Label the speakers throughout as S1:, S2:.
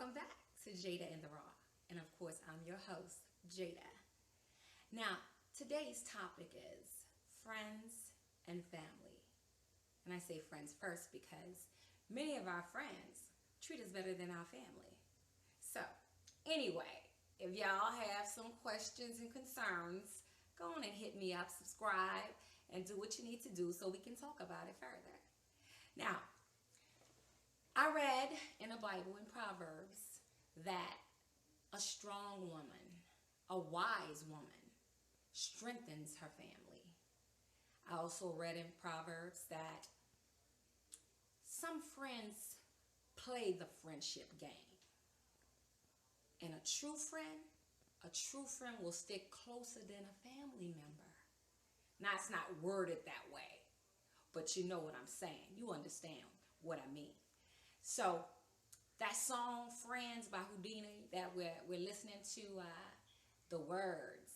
S1: Welcome back to Jada in the Raw. And of course, I'm your host, Jada. Now, today's topic is friends and family. And I say friends first because many of our friends treat us better than our family. So, anyway, if y'all have some questions and concerns, go on and hit me up, subscribe, and do what you need to do so we can talk about it further. Now, I read in the Bible in Proverbs that a strong woman, a wise woman, strengthens her family. I also read in Proverbs that some friends play the friendship game. And a true friend will stick closer than a family member. Now, it's not worded that way, but you know what I'm saying. You understand what I mean. So, that song, Friends by Houdini, that we're listening to, the words,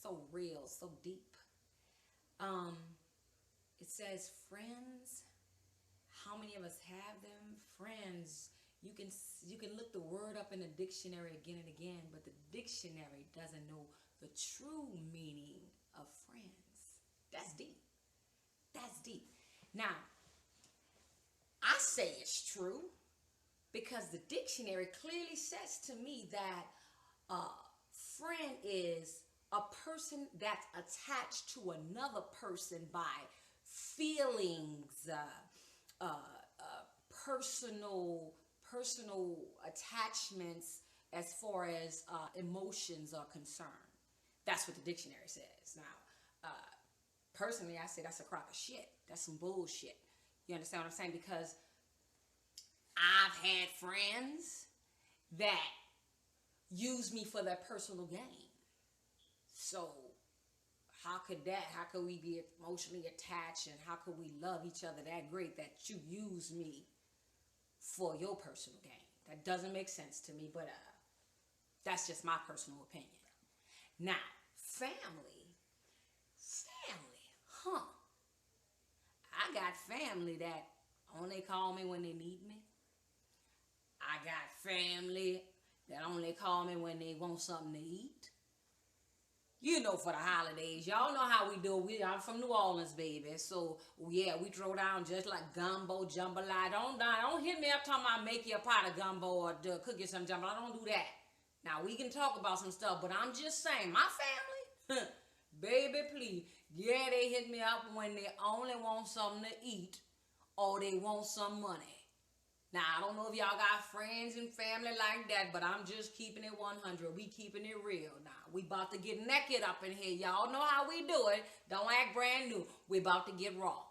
S1: so real, so deep. It says, friends, how many of us have them? Friends, you can look the word up in the dictionary again and again, but the dictionary doesn't know the true meaning of friends. That's deep. That's deep. Now, I say it's true because the dictionary clearly says to me that a friend is a person that's attached to another person by feelings, personal attachments as far as emotions are concerned. That's what the dictionary says. Now, personally, I say that's a crock of shit. That's some bullshit. You understand what I'm saying? Because I've had friends that use me for their personal gain. So how could we be emotionally attached, and how could we love each other that great that you use me for your personal gain? That doesn't make sense to me, but that's just my personal opinion. Now, family, huh? I got family that only call me when they need me. I got family that only call me when they want something to eat. You know, for the holidays, y'all know how we do. I'm from New Orleans, baby. So, yeah, we throw down just like gumbo, jambalaya. Don't hit me up talking about make you a pot of gumbo or cook you some jambalaya. Don't do that. Now, we can talk about some stuff, but I'm just saying, my family, baby, please. Yeah, they hit me up when they only want something to eat or they want some money. Now, I don't know if y'all got friends and family like that, but I'm just keeping it 100. We keeping it real. Now, we about to get naked up in here. Y'all know how we do it. Don't act brand new. We about to get raw.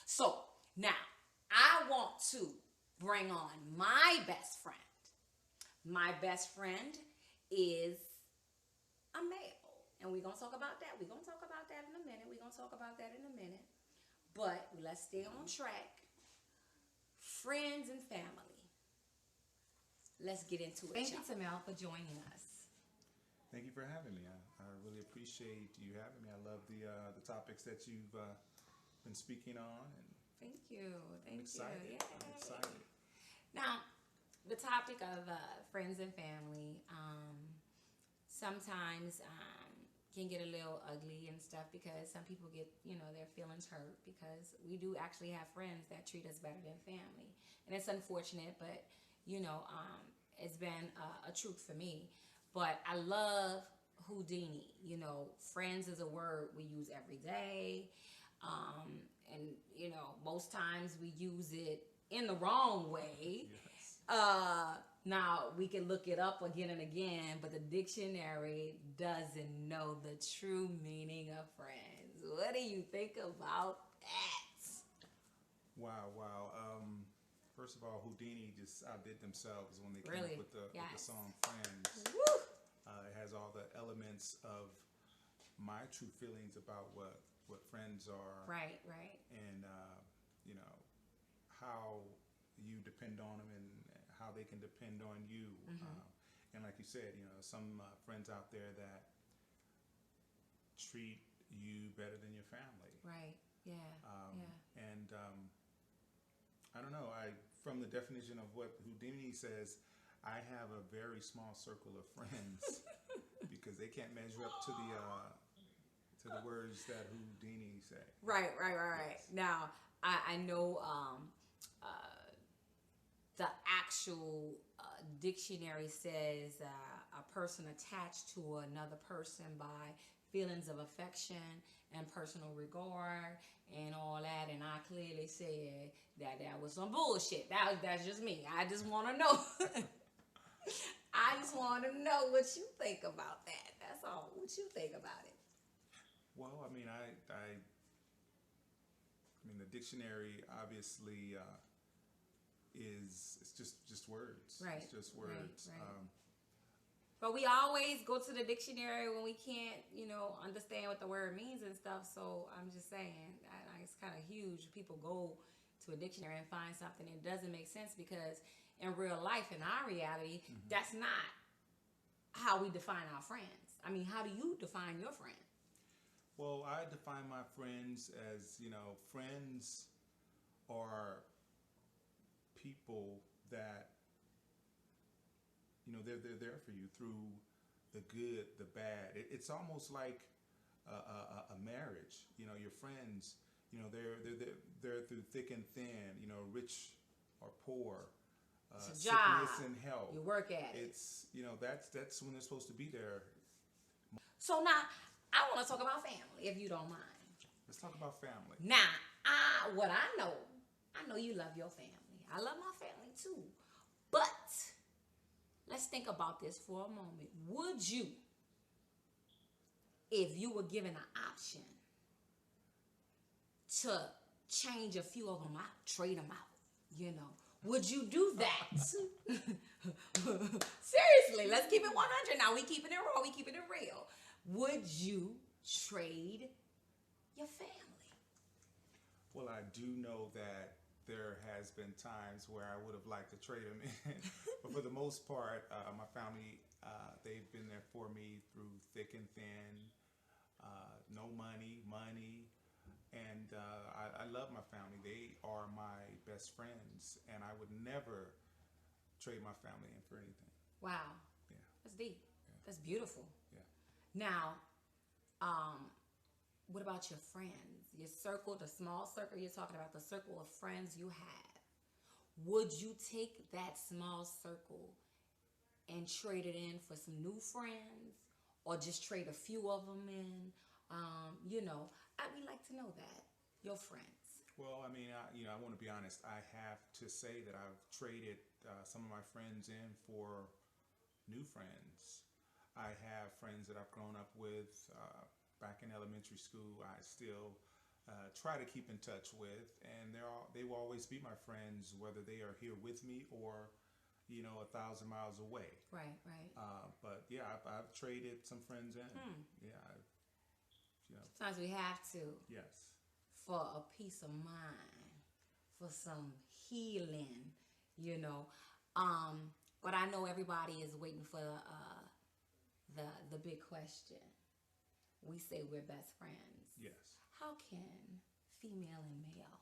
S1: So, now, I want to bring on my best friend. My best friend is a male. And we're going to talk about that. We're going to talk about that in a minute. But let's stay on track. Friends and family. Let's get into it. Thank you, Tamel, for joining us.
S2: Thank you for having me. I really appreciate you having me. I love the topics that you've been speaking on. And
S1: thank you.
S2: I'm excited.
S1: Yay.
S2: I'm excited.
S1: Now, the topic of friends and family sometimes can get a little ugly and stuff because some people get, their feelings hurt because we do actually have friends that treat us better than family. And it's unfortunate, but, it's been a truth for me. But I love Houdini. Friends is a word we use every day. And, most times we use it in the wrong way.
S2: Yes.
S1: Now, we can look it up again and again, but the dictionary doesn't know the true meaning of friends. What do you think about that?
S2: Wow. First of all, Houdini just outdid themselves when they came
S1: Really?
S2: up with the song Friends.
S1: Woo!
S2: It has all the elements of my true feelings about what friends are.
S1: Right.
S2: And, how you depend on them and how they can depend on you.
S1: Mm-hmm.
S2: And like you said, some friends out there that treat you better than your family.
S1: Right. Yeah.
S2: And I don't know. From the definition of what Houdini says, I have a very small circle of friends because they can't measure up to the words that Houdini say.
S1: Right.
S2: Yes.
S1: Now, I know uh, the actual dictionary says a person attached to another person by feelings of affection and personal regard and all that. And I clearly said that was some bullshit. That's just me. I just want to know. I just want to know what you think about that. That's all. What you think about it?
S2: Well, I mean, I mean, the dictionary obviously is it's just words.
S1: Right.
S2: It's just words.
S1: Right. But we always go to the dictionary when we can't, understand what the word means and stuff. So I'm just saying, it's kind of huge. People go to a dictionary and find something that doesn't make sense because in real life, in our reality, that's not how we define our friends. I mean, how do you define your friend?
S2: Well, I define my friends as, friends are people that, they're there for you through the good, the bad. It's almost like a marriage. Your friends, they're through thick and thin, rich or poor,
S1: It's a
S2: sickness
S1: job.
S2: and health.
S1: You work at it.
S2: It's, that's when they're supposed to be there.
S1: So now, I want to talk about family, if you don't mind.
S2: Let's talk about family.
S1: Now, I know you love your family. I love my family too. But let's think about this for a moment. Would you, if you were given an option to change a few of them out, trade them out, would you do that? Seriously, let's keep it 100 now. We keeping it raw. We keeping it real. Would you trade your family?
S2: Well, I do know that there has been times where I would have liked to trade them in, but for the most part, my family, they've been there for me through thick and thin, no money, and I love my family. They are my best friends, and I would never trade my family in for anything.
S1: Wow.
S2: Yeah.
S1: That's deep.
S2: Yeah.
S1: That's beautiful.
S2: Yeah.
S1: Now, what about your friends? Your circle, the small circle you're talking about, the circle of friends you have. Would you take that small circle and trade it in for some new friends, or just trade a few of them in? I would like to know that. Your friends.
S2: Well, I mean, I want to be honest. I have to say that I've traded some of my friends in for new friends. I have friends that I've grown up with back in elementary school. I still try to keep in touch with, and they will always be my friends, whether they are here with me or 1,000 miles away.
S1: Right.
S2: But yeah, I've traded some friends in. Yeah,
S1: Sometimes we have to.
S2: yes.
S1: For a peace of mind, for some healing, But I know everybody is waiting for the big question. We say we're best friends.
S2: Yes.
S1: How can female and male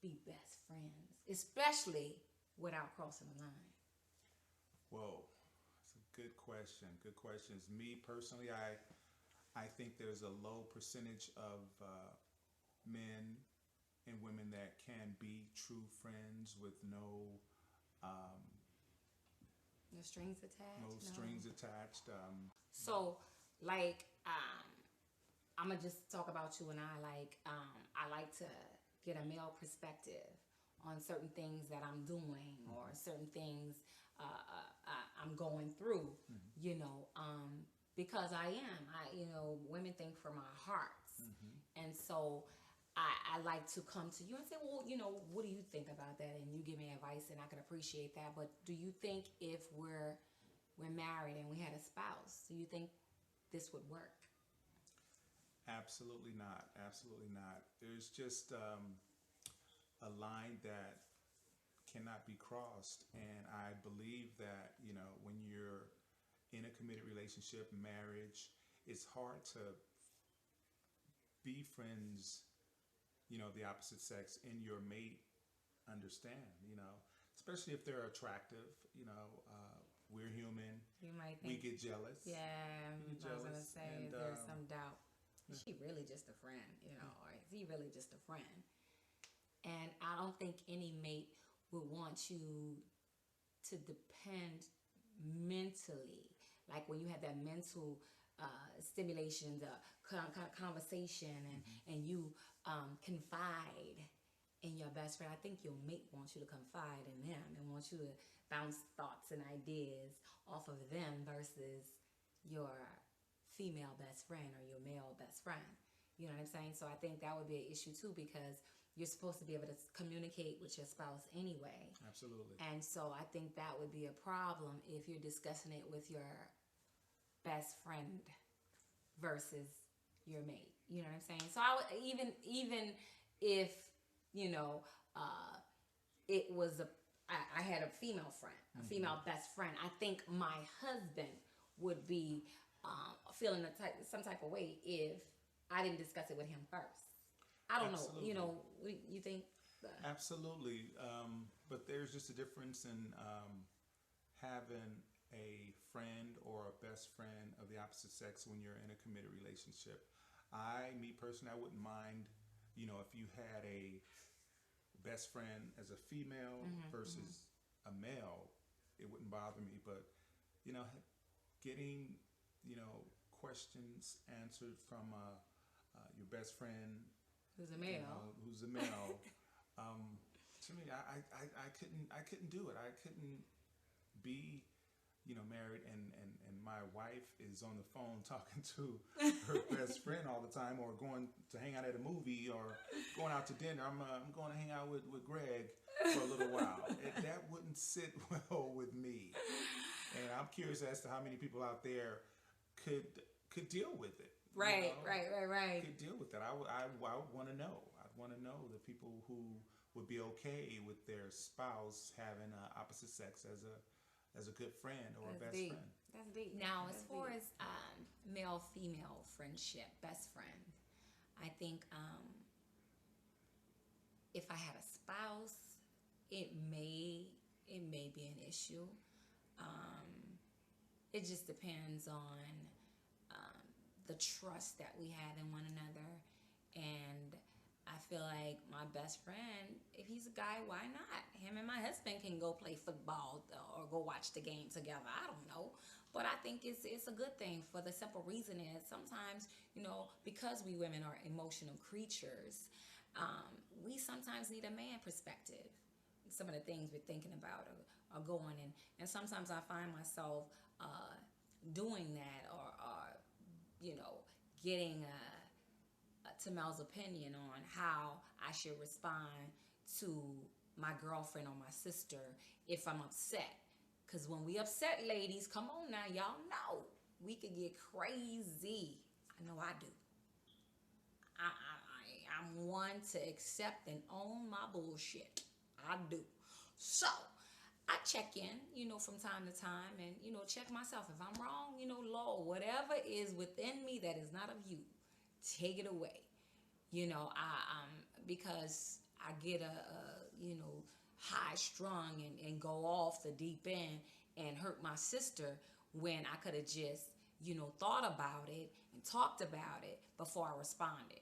S1: be best friends, especially without crossing the line?
S2: Whoa, that's a good question. Good questions. Me personally, I think there's a low percentage of men and women that can be true friends with no
S1: strings attached.
S2: no strings attached.
S1: So, I'm gonna just talk about you and I like to get a male perspective on certain things that I'm doing or certain things I'm going through. Because women think from our hearts, and so I like to come to you and say, well, what do you think about that? And you give me advice, and I can appreciate that. But do you think if we're married and we had a spouse, do you think this would work?
S2: Absolutely not. Absolutely not. There's just a line that cannot be crossed, and I believe that when you're in a committed relationship, marriage, it's hard to be friends, the opposite sex, and your mate understand, especially if they're attractive, we're human.
S1: You might
S2: We
S1: think,
S2: get jealous.
S1: yeah,
S2: We get
S1: I was gonna
S2: jealous,
S1: say
S2: and
S1: there's some doubt.
S2: yeah.
S1: Is she really just a friend, or is he really just a friend? And I don't think any mate would want you to depend mentally, like when you have that mental stimulation, the conversation, and you confide in your best friend. I think your mate wants you to confide in them and wants you to bounce thoughts and ideas off of them versus your female best friend or your male best friend. You know what I'm saying? So I think that would be an issue too, because you're supposed to be able to communicate with your spouse anyway.
S2: Absolutely.
S1: And so I think that would be a problem if you're discussing it with your best friend versus your mate. You know what I'm saying? So I would, even if you know it was I had a female friend, a female best friend. I think my husband would be feeling some type of way if I didn't discuss it with him first. I don't know.
S2: Absolutely.
S1: You know, you think?
S2: Absolutely. But there's just a difference in having a friend or a best friend of the opposite sex when you're in a committed relationship. Me personally, I wouldn't mind, if you had a best friend as a female versus a male, it wouldn't bother me. But, you know, getting, questions answered from your best friend
S1: Who's a male?
S2: who's a male. To me, I couldn't do it. I couldn't be, married and my wife is on the phone talking to her best friend all the time, or going to hang out at a movie, or going out to dinner. I'm going to hang out with Greg for a little while. That wouldn't sit well with me. And I'm curious as to how many people out there could deal with it.
S1: Right.
S2: Could deal with that. I would want to know. I'd want to know the people who would be okay with their spouse having opposite sex as a good friend or a best friend.
S1: That's deep. Now, as far as male female friendship, best friend, I think if I had a spouse, it may be an issue. It just depends on the trust that we have in one another. And I feel like my best friend, if he's a guy, why not? Him and my husband can go play football or go watch the game together. I don't know. But I think it's a good thing, for the simple reason is sometimes, because we women are emotional creatures, we sometimes need a man perspective. Some of the things we're thinking about are going, and sometimes I find myself doing that, or getting Tamel's opinion on how I should respond to my girlfriend or my sister if I'm upset. Because when we upset, ladies, come on now, y'all know we could get crazy. I know I do. I'm one to accept and own my bullshit. I do. So I check in, from time to time, and, check myself. If I'm wrong, Lord, whatever is within me that is not of you, take it away. Because I get high strung and go off the deep end and hurt my sister, when I could have just, thought about it and talked about it before I responded.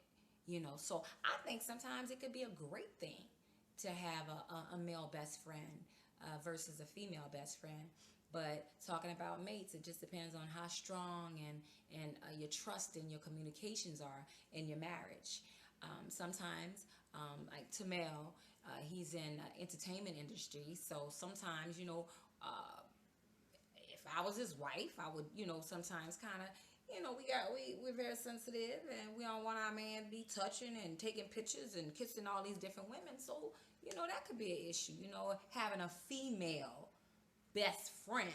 S1: So I think sometimes it could be a great thing to have a male best friend versus a female best friend. But talking about mates, it just depends on how strong and your trust and your communications are in your marriage. Sometimes, like Tamel, he's in entertainment industry, so sometimes, if I was his wife, I would, sometimes kind of, we're very sensitive, and we don't want our man to be touching and taking pictures and kissing all these different women. So, that could be an issue, having a female best friend,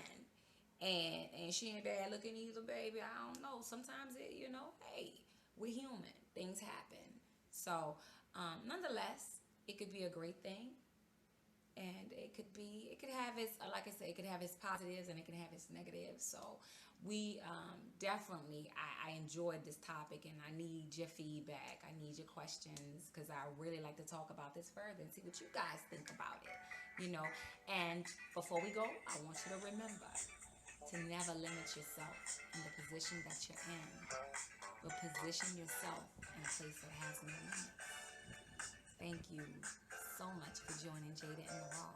S1: and she ain't bad looking either, baby. I don't know. Sometimes hey, we're human. Things happen. So, nonetheless, it could be a great thing, and it could have its, like I said, it could have its positives and it can have its negatives. So, we definitely, I enjoyed this topic, and I need your feedback. I need your questions, because I really like to talk about this further and see what you guys think about it. And before we go, I want you to remember, to never limit yourself in the position that you're in, but position yourself in a place that has no limits. Thank you so much for joining Jada in the Raw.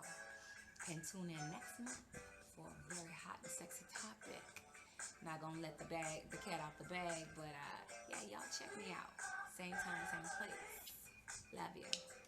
S1: And tune in next month for a very hot and sexy topic. Not gonna let the cat out the bag, but yeah, y'all check me out. Same time, same place. Love you.